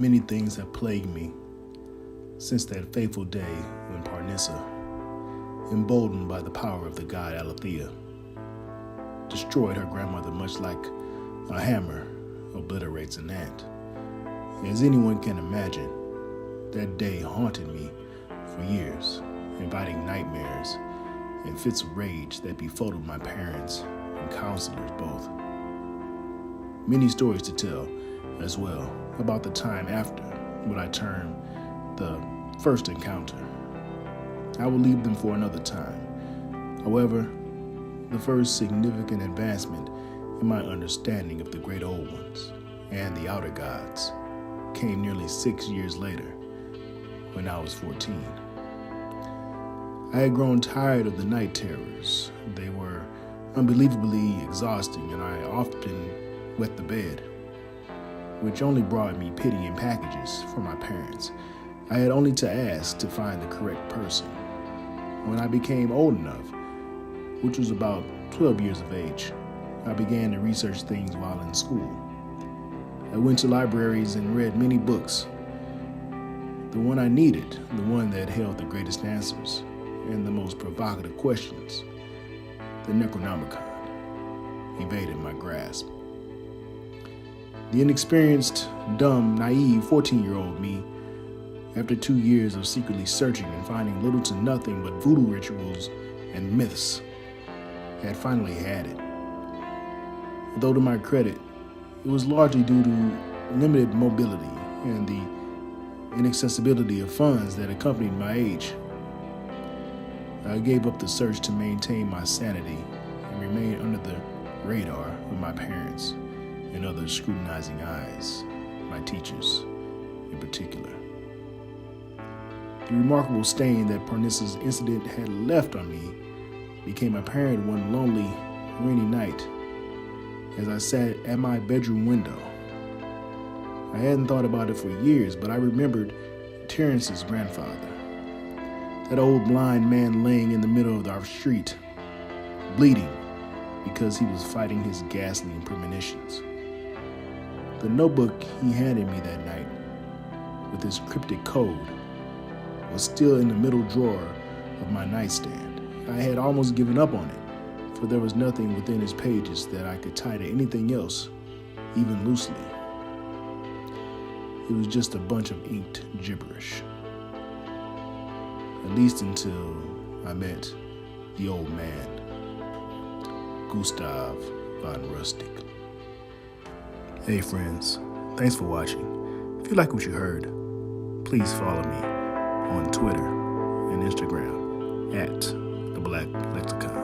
Many things have plagued me since that fateful day when Parnissa, emboldened by the power of the god Aletheia, destroyed her grandmother much like a hammer obliterates an ant. As anyone can imagine, that day haunted me for years, inviting nightmares and fits of rage that befuddled my parents and counselors both. Many stories to tell as well about the time after what I term the first encounter. I will leave them for another time. However, the first significant advancement in my understanding of the great old ones and the outer gods came nearly 6 years later when I was 14. I had grown tired of the night terrors. They were unbelievably exhausting, and I often wet the bed, which only brought me pity and packages from my parents. I had only to ask to find the correct person. When I became old enough, which was about 12 years of age, I began to research things while in school. I went to libraries and read many books. The one I needed, the one that held the greatest answers and the most provocative questions, the Necronomicon, evaded my grasp. The inexperienced, dumb, naive 14-year-old me, after 2 years of secretly searching and finding little to nothing but voodoo rituals and myths, had finally had it. Though to my credit, it was largely due to limited mobility and the inaccessibility of funds that accompanied my age. I gave up the search to maintain my sanity and remain under the radar of my parents and other scrutinizing eyes, my teachers in particular. The remarkable stain that Parnissa's incident had left on me became apparent one lonely, rainy night as I sat at my bedroom window. I hadn't thought about it for years, but I remembered Terrence's grandfather, that old blind man laying in the middle of our street, bleeding because he was fighting his ghastly premonitions. The notebook he handed me that night, with his cryptic code, was still in the middle drawer of my nightstand. I had almost given up on it, for there was nothing within its pages that I could tie to anything else, even loosely. It was just a bunch of inked gibberish. At least until I met the old man, Gustav von Rustic. Hey friends, thanks for watching. If you like what you heard, please follow me on Twitter and Instagram @The Black Lexicon.